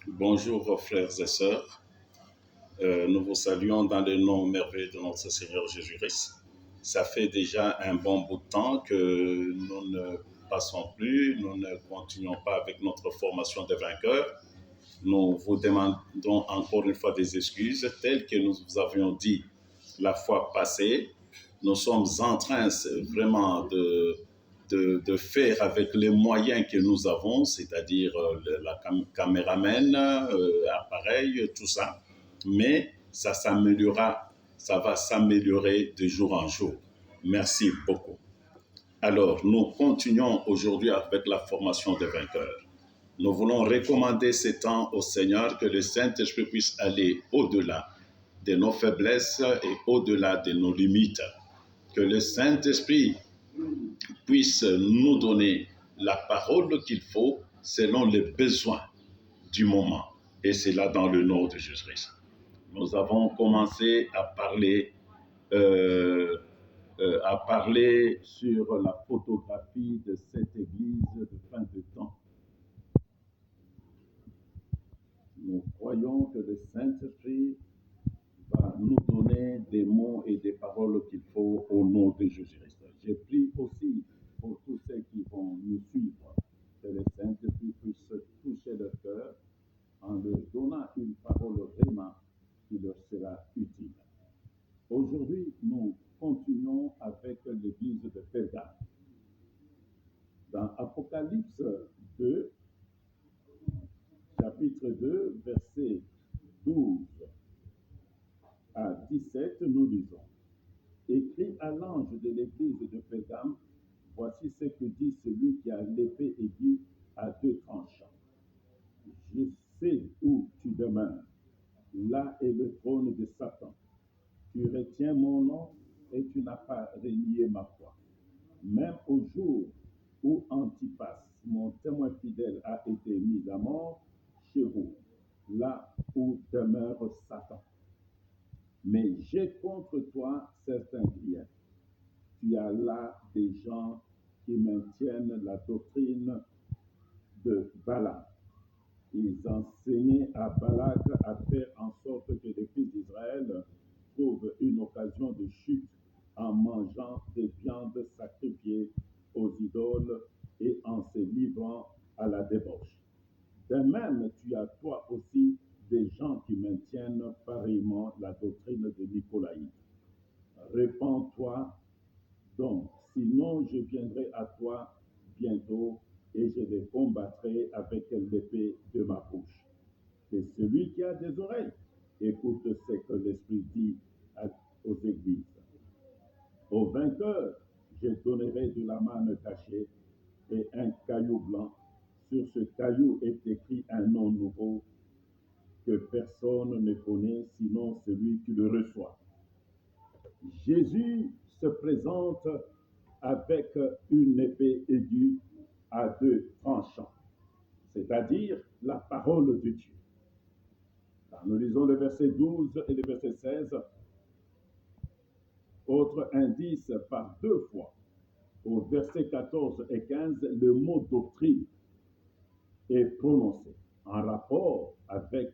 Bonjour frères et sœurs. Nous vous saluons dans le nom merveilleux de notre Seigneur Jésus-Christ. Ça fait déjà un bon bout de temps que nous ne passons plus, nous ne continuons pas avec notre formation de vainqueurs. Nous vous demandons encore une fois des excuses, telles que nous vous avions dit la fois passée. Nous sommes en train vraiment de faire avec les moyens que nous avons, c'est-à-dire la caméraman, appareil, tout ça. Mais ça s'améliorera, ça va s'améliorer de jour en jour. Merci beaucoup. Alors, nous continuons aujourd'hui avec la formation des vainqueurs. Nous voulons recommander ces temps au Seigneur, que le Saint-Esprit puisse aller au-delà de nos faiblesses et au-delà de nos limites. Que le Saint-Esprit puisse nous donner la parole qu'il faut selon les besoins du moment. Et c'est là dans le nom de Jésus-Christ. Nous avons commencé à parler sur la photographie de cette église de fin de temps. Nous croyons que le Saint-Esprit va nous donner des mots et des paroles qu'il faut au nom de Jésus-Christ. Je prie aussi pour tous ceux qui vont nous suivre, que le Saint-Esprit puisse toucher leur cœur en leur donnant une parole vraiment qui leur sera utile. Aujourd'hui, nous continuons avec l'église de Pergame. Dans Apocalypse 2, chapitre 2, versets 12 à 17, nous lisons: Écrit à l'ange de l'église de Pergame, voici ce que dit celui qui a l'épée aiguë à deux tranchants. Je sais où tu demeures. Là est le trône de Satan. Tu retiens mon nom et tu n'as pas renié ma foi. Même au jour où Antipas, mon témoin fidèle, a été mis à mort chez vous, là où demeure Satan. Mais j'ai contre toi certains griefs. Tu as là des gens qui maintiennent la doctrine de Balaam. Ils enseignaient à Balak à faire en sorte que les fils d'Israël trouvent une occasion de chute en mangeant des viandes sacrifiées aux idoles et en se livrant à la débauche. De même, tu as toi aussi des gens qui maintiennent pareillement la doctrine de Nicolaïde. Répands-toi donc, sinon je viendrai à toi bientôt et je les combattrai avec l'épée de ma bouche. Et celui qui a des oreilles, écoute ce que l'Esprit dit aux églises. Au vainqueur, je donnerai de la manne cachée et un caillou blanc. Sur ce caillou est écrit un nom nouveau que personne ne connaît sinon celui qui le reçoit. Jésus se présente avec une épée aiguë à deux tranchants, c'est-à-dire la parole de Dieu. Quand nous lisons le verset 12 et le verset 16, autre indice par deux fois, au verset 14 et 15, le mot doctrine est prononcé en rapport avec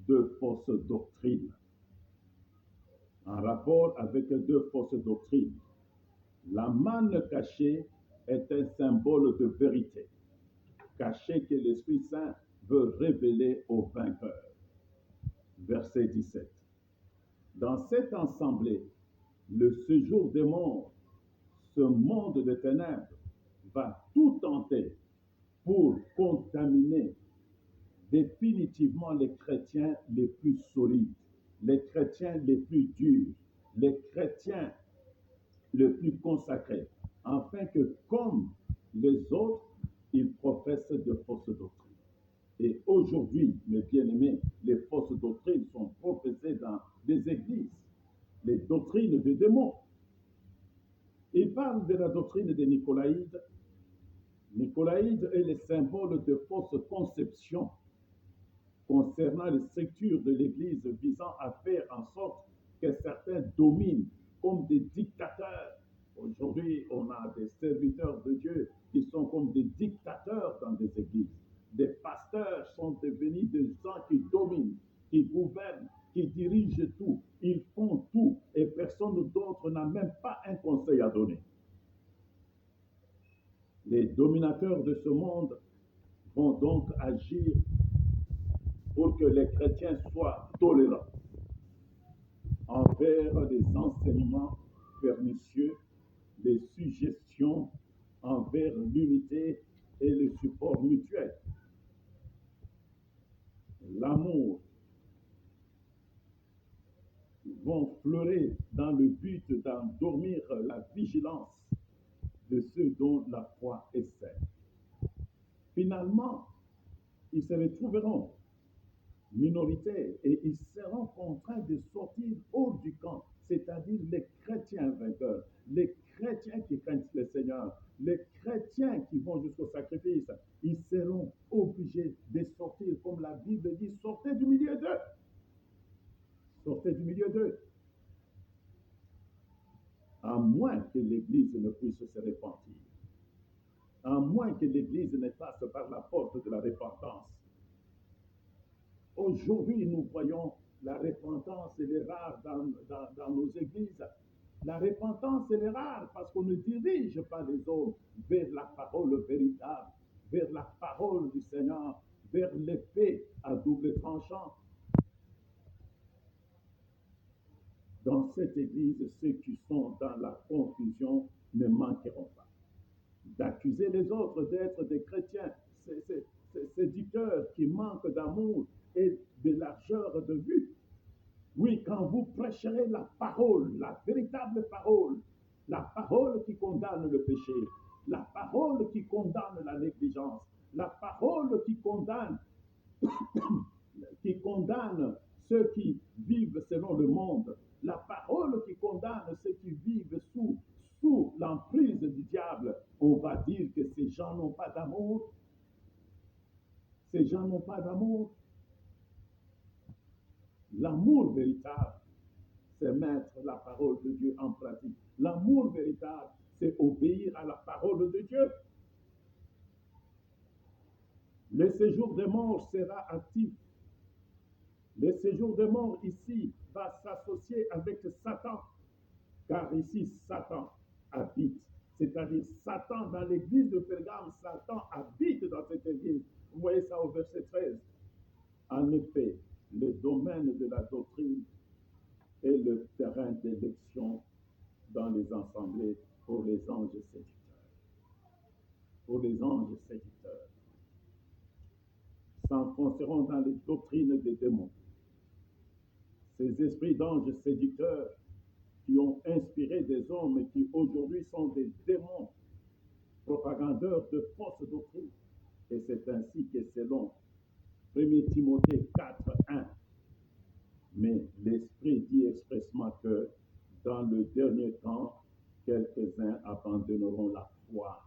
deux fausses doctrines. En rapport avec deux fausses doctrines. La manne cachée est un symbole de vérité, cachée que l'Esprit Saint veut révéler aux vainqueurs. Verset 17. Dans cette assemblée, le séjour des morts, ce monde de ténèbres, va tout tenter pour contaminer définitivement les chrétiens les plus solides, les chrétiens les plus durs, les chrétiens les plus consacrés, afin que, comme les autres, ils professent de fausses doctrines. Et aujourd'hui, mes bien-aimés, les fausses doctrines sont professées dans des églises, les doctrines des démons. Il parle de la doctrine des Nicolaïdes. Nicolaïde est le symbole de fausses conceptions concernant les structures de l'Église visant à faire en sorte que certains dominent comme des dictateurs. Aujourd'hui, on a des serviteurs de Dieu qui sont comme des dictateurs dans des églises. Des pasteurs sont devenus des gens qui dominent, qui gouvernent, qui dirigent tout. Ils font tout et personne d'autre n'a même pas un conseil à donner. Les dominateurs de ce monde vont donc agir pour que les chrétiens soient tolérants envers les enseignements pernicieux, les suggestions envers l'unité et le support mutuel. L'amour vont fleurir dans le but d'endormir la vigilance de ceux dont la foi est saine. Finalement, ils se retrouveront minoritaires et ils seront contraints de sortir hors du camp, c'est-à-dire les chrétiens vainqueurs, les chrétiens qui craignent le Seigneur, les chrétiens qui vont jusqu'au sacrifice, ils seront obligés de sortir, comme la Bible dit, sortez du milieu d'eux. Sortez du milieu d'eux. À moins que l'Église ne puisse se repentir, à moins que l'Église ne passe par la porte de la repentance. Aujourd'hui, nous voyons la repentance, elle est rare dans nos églises. La repentance, elle est rare parce qu'on ne dirige pas les hommes vers la parole véritable, vers la parole du Seigneur, vers l'épée à double tranchant. Dans cette église, ceux qui sont dans la confusion ne manqueront pas d'accuser les autres d'être des chrétiens, ces séducteurs qui manquent d'amour et de largeur de vue. Oui, quand vous prêcherez la parole, la véritable parole, la parole qui condamne le péché, la parole qui condamne la négligence, la parole qui condamne ceux qui vivent selon le monde, la parole qui condamne ceux qui vivent sous l'emprise du diable, on va dire que ces gens n'ont pas d'amour. Ces gens n'ont pas d'amour. L'amour véritable, c'est mettre la parole de Dieu en pratique. L'amour véritable, c'est obéir à la parole de Dieu. Le séjour des morts sera actif. Le séjour des morts ici va s'associer avec Satan, car ici Satan habite. C'est-à-dire Satan dans l'église de Pergame, Satan habite dans cette église. Vous voyez ça au verset 13. En effet, le domaine de la doctrine est le terrain d'élection dans les assemblées pour les anges séducteurs. Pour les anges séducteurs. S'enfonceront dans les doctrines des démons. Ces esprits d'anges séducteurs qui ont inspiré des hommes et qui aujourd'hui sont des démons, propagandeurs de fausses doctrines. Et c'est ainsi que selon 1 Timothée 4:1, mais l'Esprit dit expressement que dans le dernier temps, quelques-uns abandonneront la foi.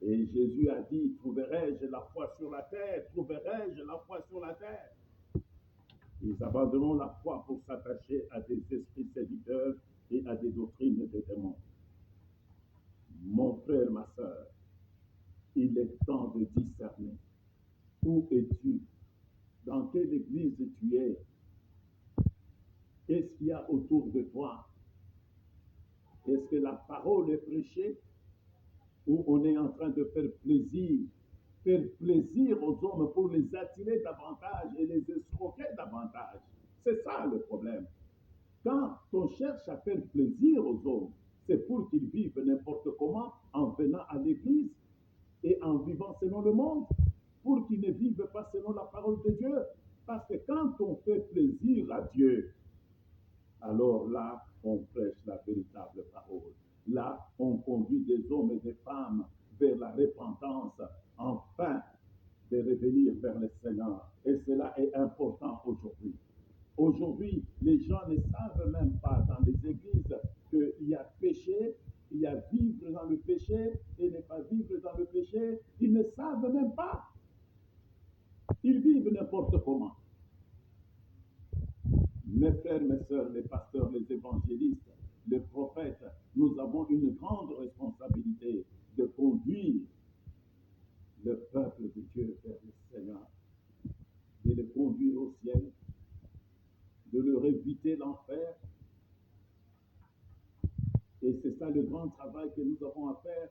Et Jésus a dit, trouverai-je la foi sur la terre? Trouverai-je la foi sur la terre? Ils abandonneront la foi pour s'attacher à des esprits séducteurs et à des doctrines de démons. Mon frère, ma soeur, il est temps de discerner. Où es-tu? Dans quelle église tu es? Qu'est-ce qu'il y a autour de toi? Est-ce que la parole est prêchée? Ou on est en train de faire plaisir aux hommes pour les attirer davantage et les escroquer davantage? C'est ça le problème. Quand on cherche à faire plaisir aux hommes, c'est pour qu'ils vivent n'importe comment en venant à l'église et en vivant selon le monde, pour qu'ils ne vivent pas selon la parole de Dieu. Parce que quand on fait plaisir à Dieu, alors là, on prêche la véritable parole. Là, on conduit des hommes et des femmes vers la repentance, enfin de revenir vers le Seigneur. Et cela est important aujourd'hui. Aujourd'hui, les gens ne savent même pas dans les églises qu'il y a péché, il y a vivre dans le péché et ne pas vivre dans le péché. Ils ne savent même pas. Ils vivent n'importe comment. Mes frères, mes sœurs, les pasteurs, les évangélistes, les prophètes, nous avons une grande responsabilité de conduire le peuple de Dieu vers le Seigneur, de le conduire au ciel, de leur éviter l'enfer. Et c'est ça le grand travail que nous avons à faire.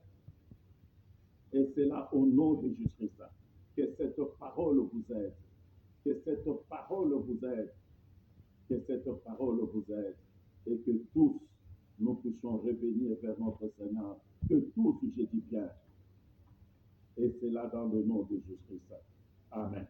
Et c'est là au nom de Jésus-Christ que cette parole vous aide, que cette parole vous aide, que cette parole vous aide, et que tous nous puissions revenir vers notre Seigneur, que tous, je dis bien, et c'est là dans le nom de Jésus-Christ. Amen.